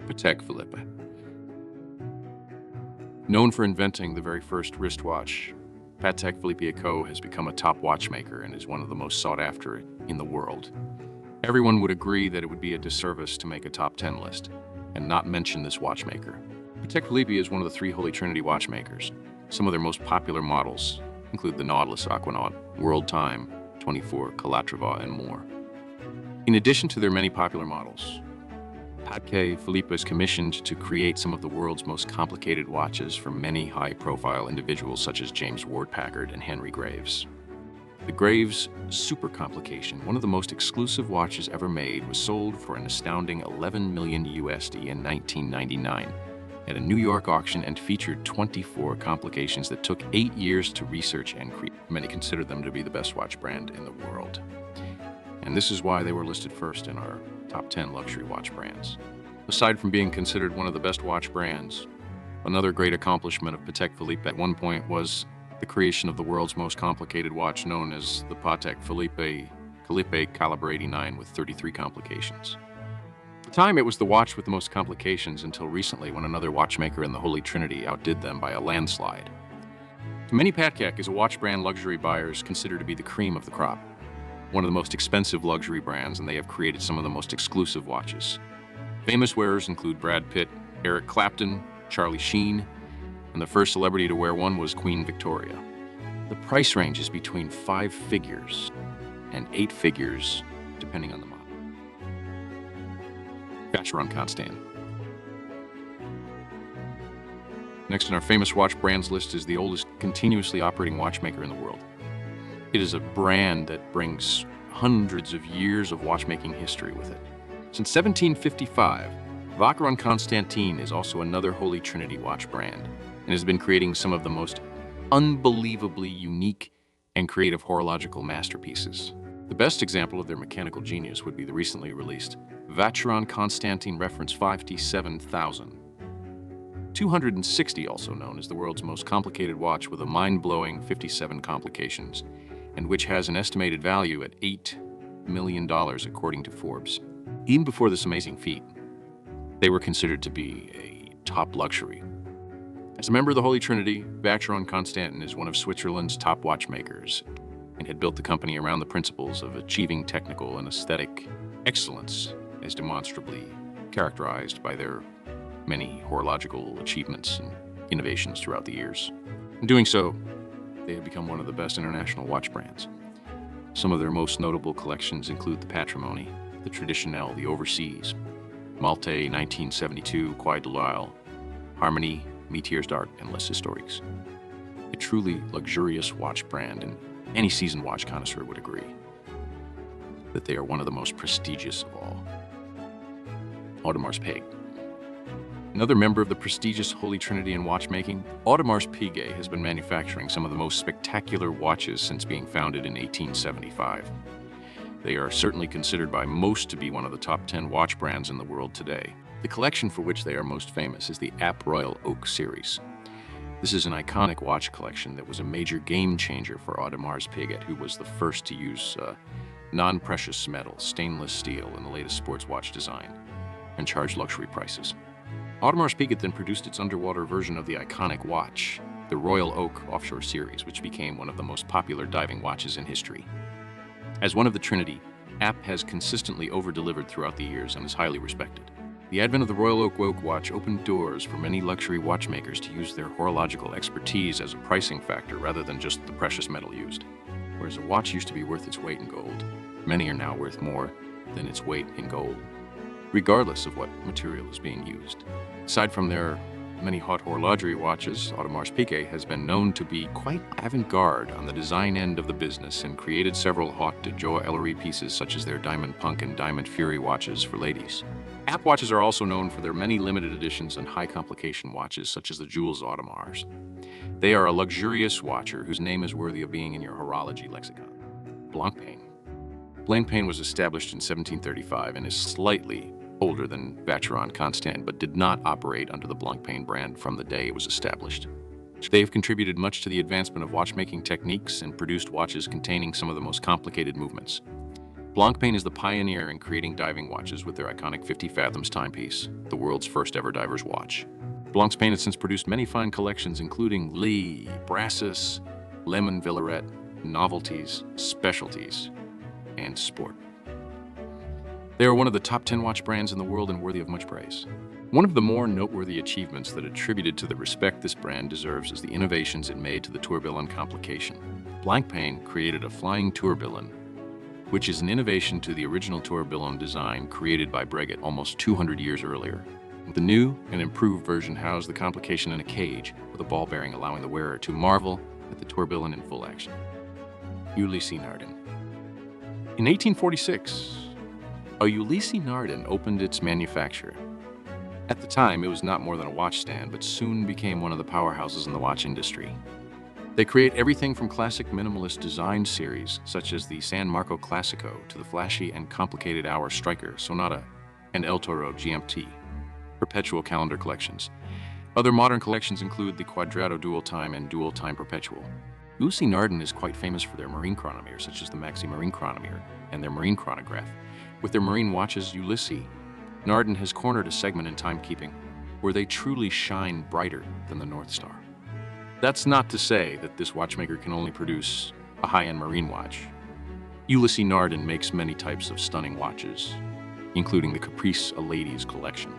Patek Philippe. Known for inventing the very first wristwatch, Patek Philippe Co. has become a top watchmaker and is one of the most sought after in the world. Everyone would agree that it would be a disservice to make a top 10 list and not mention this watchmaker. Patek Philippe is one of the three Holy Trinity watchmakers. Some of their most popular models include the Nautilus Aquanaut, World Time, 24, Calatrava, and more. In addition to their many popular models, Patek Philippe is commissioned to create some of the world's most complicated watches for many high-profile individuals such as James Ward Packard and Henry Graves. The Graves Super Complication, one of the most exclusive watches ever made, was sold for an astounding $11 million USD in 1999 at a New York auction and featured 24 complications that took 8 years to research and create. Many consider them to be the best watch brand in the world. And this is why they were listed first in our top 10 luxury watch brands. Aside from being considered one of the best watch brands, another great accomplishment of Patek Philippe at one point was the creation of the world's most complicated watch known as the Patek Philippe Calibre 89 with 33 complications. At the time, it was the watch with the most complications until recently when another watchmaker in the Holy Trinity outdid them by a landslide. To many, Patek is a watch brand luxury buyers consider to be the cream of the crop, one of the most expensive luxury brands, and they have created some of the most exclusive watches. Famous wearers include Brad Pitt, Eric Clapton, Charlie Sheen, and the first celebrity to wear one was Queen Victoria. The price range is between 5 figures and 8 figures, depending on the model. Vacheron Constantin. Next on our famous watch brands list is the oldest continuously operating watchmaker in the world. It is a brand that brings hundreds of years of watchmaking history with it. Since 1755, Vacheron Constantin is also another Holy Trinity watch brand and has been creating some of the most unbelievably unique and creative horological masterpieces. The best example of their mechanical genius would be the recently released Vacheron Constantin Reference 5T7000. 260, also known as the world's most complicated watch with a mind-blowing 57 complications, and which has an estimated value at $8 million according to Forbes. Even before this amazing feat, they were considered to be a top luxury. As a member of the Holy Trinity, Vacheron Constantin is one of Switzerland's top watchmakers and had built the company around the principles of achieving technical and aesthetic excellence as demonstrably characterized by their many horological achievements and innovations throughout the years. In doing so, they have become one of the best international watch brands. Some of their most notable collections include the Patrimony, the Traditionnel, the Overseas, Malte 1972, Quai de l'Isle, Harmony, Métiers d'Art, and Les Historiques. A truly luxurious watch brand, and any seasoned watch connoisseur would agree that they are one of the most prestigious of all. Audemars Piguet. Another member of the prestigious Holy Trinity in watchmaking, Audemars Piguet has been manufacturing some of the most spectacular watches since being founded in 1875. They are certainly considered by most to be one of the top 10 watch brands in the world today. The collection for which they are most famous is the App Royal Oak series. This is an iconic watch collection that was a major game changer for Audemars Piguet, who was the first to use non-precious metal, stainless steel in the latest sports watch design, and charged luxury prices. Audemars Piguet then produced its underwater version of the iconic watch, the Royal Oak Offshore Series, which became one of the most popular diving watches in history. As one of the Trinity, App has consistently over-delivered throughout the years and is highly respected. The advent of the Royal Oak watch opened doors for many luxury watchmakers to use their horological expertise as a pricing factor rather than just the precious metal used. Whereas a watch used to be worth its weight in gold, many are now worth more than its weight in gold, regardless of what material is being used. Aside from their many haute horlogerie watches, Audemars Piguet has been known to be quite avant-garde on the design end of the business and created several haute de joaillerie pieces such as their Diamond Punk and Diamond Fury watches for ladies. App watches are also known for their many limited editions and high complication watches such as the Jules Audemars. They are a luxurious watcher whose name is worthy of being in your horology lexicon. Blancpain. Blancpain was established in 1735 and is slightly older than Vacheron Constantin, but did not operate under the Blancpain brand from the day it was established. They have contributed much to the advancement of watchmaking techniques and produced watches containing some of the most complicated movements. Blancpain is the pioneer in creating diving watches with their iconic 50 fathoms timepiece, the world's first ever diver's watch. Blancpain has since produced many fine collections including Lee, Brassus, Lemon Villaret, novelties, specialties, and sport. They are one of the top 10 watch brands in the world and worthy of much praise. One of the more noteworthy achievements that attributed to the respect this brand deserves is the innovations it made to the tourbillon complication. Blancpain created a flying tourbillon, which is an innovation to the original tourbillon design created by Breguet almost 200 years earlier. The new and improved version housed the complication in a cage with a ball bearing, allowing the wearer to marvel at the tourbillon in full action. Ulysse Nardin. In 1846, a Ulysse Nardin opened its manufacture. At the time, it was not more than a watch stand, but soon became one of the powerhouses in the watch industry. They create everything from classic minimalist design series, such as the San Marco Classico, to the flashy and complicated Hour Striker, Sonata, and El Toro GMT, perpetual calendar collections. Other modern collections include the Quadrato Dual Time and Dual Time Perpetual. Ulysse Nardin is quite famous for their marine chronometers, such as the Maxi Marine Chronometer and their marine chronograph. With their marine watches, Ulysse Nardin has cornered a segment in timekeeping where they truly shine brighter than the North Star. That's not to say that this watchmaker can only produce a high-end marine watch. Ulysse Nardin makes many types of stunning watches, including the Caprice A Lady's collection,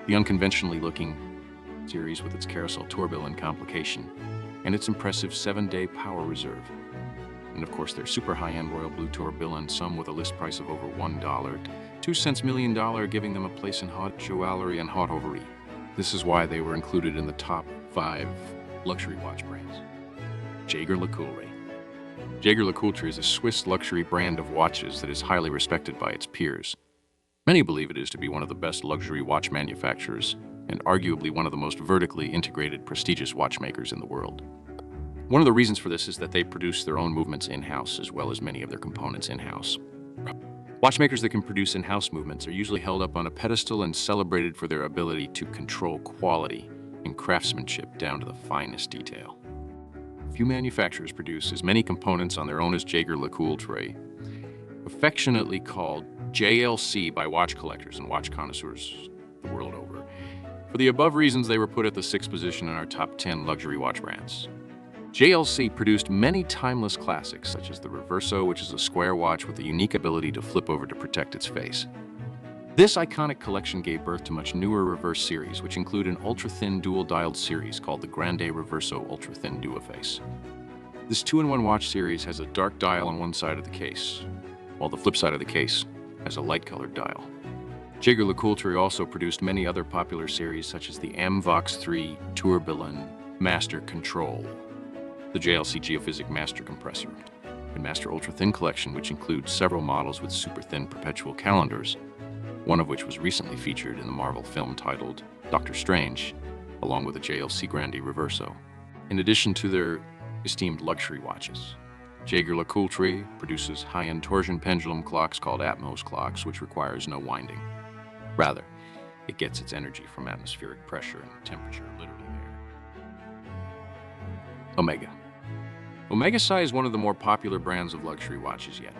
the unconventionally looking series with its carousel tourbillon complication, and its impressive 7-day power reserve. And of course, their super high-end royal blue tourbillon, some with a list price of over $1, 2 cents million, giving them a place in haute joaillerie and haute horlogerie. This is why they were included in the top 5 luxury watch brands. Jaeger-LeCoultre. Jaeger-LeCoultre is a Swiss luxury brand of watches that is highly respected by its peers. Many believe it is to be one of the best luxury watch manufacturers and arguably one of the most vertically integrated prestigious watchmakers in the world. One of the reasons for this is that they produce their own movements in-house as well as many of their components in-house. Watchmakers that can produce in-house movements are usually held up on a pedestal and celebrated for their ability to control quality and craftsmanship down to the finest detail. Few manufacturers produce as many components on their own as Jaeger-LeCoultre, affectionately called JLC by watch collectors and watch connoisseurs the world over. For the above reasons, they were put at the 6th position in our top 10 luxury watch brands. JLC produced many timeless classics, such as the Reverso, which is a square watch with a unique ability to flip over to protect its face. This iconic collection gave birth to much newer reverse series, which include an ultra-thin dual-dialed series called the Grande Reverso Ultra-Thin Duoface. This 2-in-1 watch series has a dark dial on one side of the case, while the flip side of the case has a light-colored dial. Jaeger-LeCoultre also produced many other popular series, such as the Amvox 3 Tourbillon Master Control, the JLC Geophysic Master Compressor, and Master Ultra Thin Collection, which includes several models with super thin perpetual calendars, one of which was recently featured in the Marvel film titled Doctor Strange, along with the JLC Grande Reverso. In addition to their esteemed luxury watches, Jaeger-LeCoultre produces high-end torsion pendulum clocks called Atmos clocks, which requires no winding. Rather, it gets its energy from atmospheric pressure and temperature, literally there. Omega. Omega Psi is one of the more popular brands of luxury watches yet.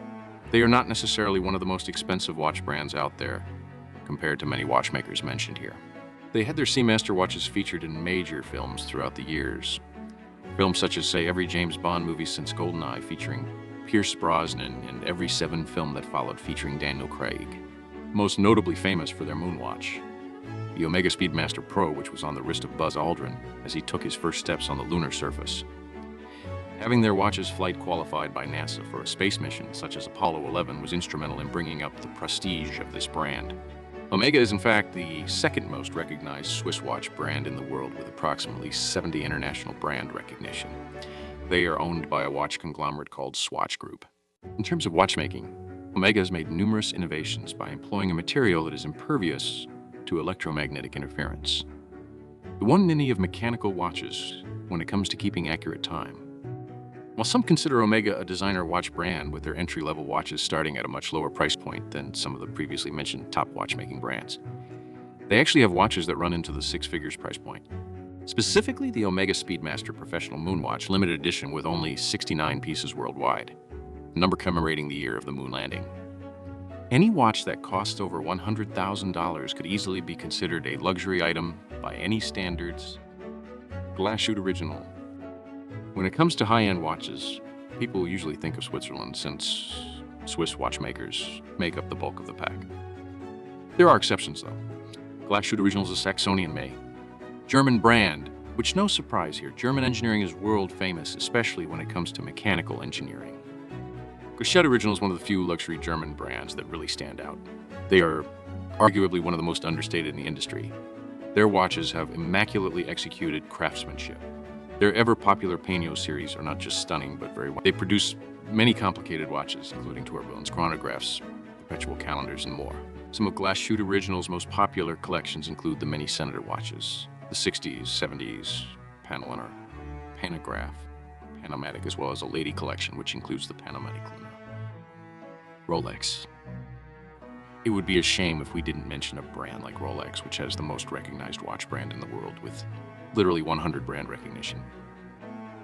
They are not necessarily one of the most expensive watch brands out there, compared to many watchmakers mentioned here. They had their Seamaster watches featured in major films throughout the years. Films such as, say, every James Bond movie since GoldenEye featuring Pierce Brosnan and every 7 film that followed featuring Daniel Craig. Most notably famous for their moonwatch, the Omega Speedmaster Pro, which was on the wrist of Buzz Aldrin as he took his first steps on the lunar surface. Having their watches flight qualified by NASA for a space mission such as Apollo 11 was instrumental in bringing up the prestige of this brand. Omega is in fact the 2nd most recognized Swiss watch brand in the world, with approximately 70 international brand recognition. They are owned by a watch conglomerate called Swatch Group. In terms of watchmaking, Omega has made numerous innovations by employing a material that is impervious to electromagnetic interference. The one ninny of mechanical watches when it comes to keeping accurate time. While some consider Omega a designer watch brand with their entry-level watches starting at a much lower price point than some of the previously mentioned top watchmaking brands, they actually have watches that run into the 6 figures price point. Specifically, the Omega Speedmaster Professional Moonwatch, limited edition with only 69 pieces worldwide. number commemorating the year of the moon landing. Any watch that costs over $100,000 could easily be considered a luxury item by any standards. Glashutte Original. When it comes to high-end watches, people usually think of Switzerland since Swiss watchmakers make up the bulk of the pack. There are exceptions though. Glashutte Original is a Saxonian-made German brand, which no surprise here, German engineering is world famous, especially when it comes to mechanical engineering. Glashutte Original is one of the few luxury German brands that really stand out. They are arguably one of the most understated in the industry. Their watches have immaculately executed craftsmanship. Their ever-popular Paigno series are not just stunning, but very well. They produce many complicated watches, including tourbillons, chronographs, perpetual calendars, and more. Some of Glashutte Original's most popular collections include the many senator watches, the 60s, 70s, Paneliner, Panograph, Panomatic, as well as a lady collection, which includes the Panomatic Luna. Rolex. It would be a shame if we didn't mention a brand like Rolex, which has the most recognized watch brand in the world with literally 100 brand recognition.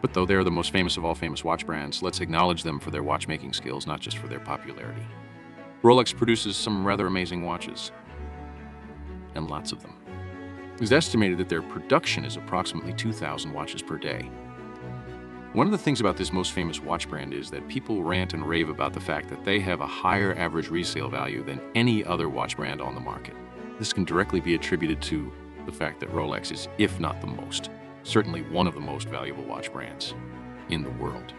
But though they are the most famous of all famous watch brands, let's acknowledge them for their watchmaking skills, not just for their popularity. Rolex produces some rather amazing watches, and lots of them. It is estimated that their production is approximately 2,000 watches per day. One of the things about this most famous watch brand is that people rant and rave about the fact that they have a higher average resale value than any other watch brand on the market. This can directly be attributed to the fact that Rolex is, if not the most, certainly one of the most valuable watch brands in the world.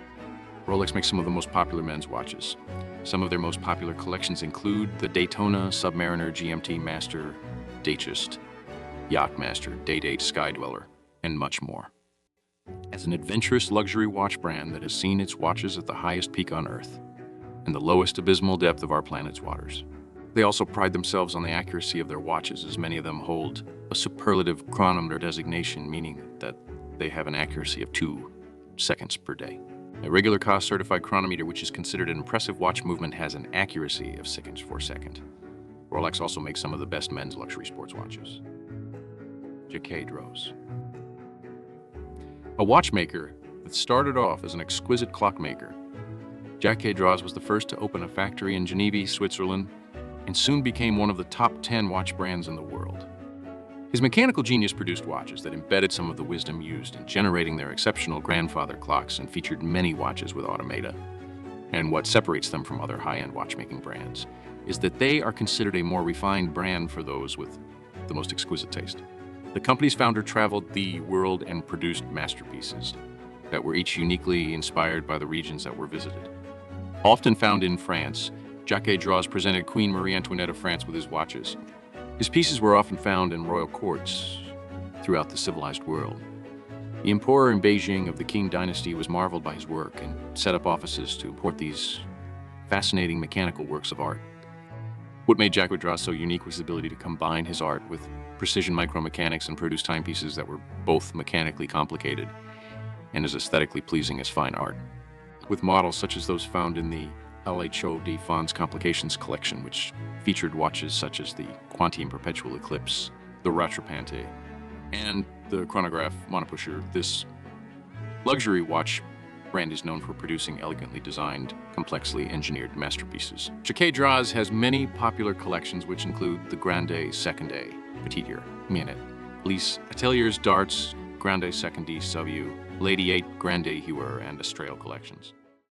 Rolex makes some of the most popular men's watches. Some of their most popular collections include the Daytona, Submariner, GMT Master, Datejust, Yachtmaster, Day-Date, Sky Dweller, and much more. As an adventurous luxury watch brand that has seen its watches at the highest peak on Earth and the lowest abysmal depth of our planet's waters, they also pride themselves on the accuracy of their watches, as many of them hold a superlative chronometer designation, meaning that they have an accuracy of 2 seconds per day. A regular cost certified chronometer, which is considered an impressive watch movement, has an accuracy of seconds per second. Rolex also makes some of the best men's luxury sports watches. Jaquet Droz. A watchmaker that started off as an exquisite clockmaker, Jaquet Droz was the first to open a factory in Geneva, Switzerland, and soon became one of the top 10 watch brands in the world. His mechanical genius produced watches that embedded some of the wisdom used in generating their exceptional grandfather clocks and featured many watches with automata. And what separates them from other high-end watchmaking brands is that they are considered a more refined brand for those with the most exquisite taste. The company's founder traveled the world and produced masterpieces that were each uniquely inspired by the regions that were visited. Often found in France, Jaquet Droz presented Queen Marie Antoinette of France with his watches. His pieces were often found in royal courts throughout the civilized world. The emperor in Beijing of the Qing dynasty was marveled by his work and set up offices to import these fascinating mechanical works of art. What made Jaquet Droz so unique was his ability to combine his art with precision micromechanics and produce timepieces that were both mechanically complicated and as aesthetically pleasing as fine art. With models such as those found in the LHO de Fonds Complications collection, which featured watches such as the Quantium Perpetual Eclipse, the Rattrapante, and the chronograph Monopusher, this luxury watch brand is known for producing elegantly designed, complexly engineered masterpieces. Jaquet Droz has many popular collections, which include the Grande Seconde, Petite Minute, Ulysse Atelier's Darts, Grande Seconde Savu, Lady 8 Grande Huer, and Estrella collections.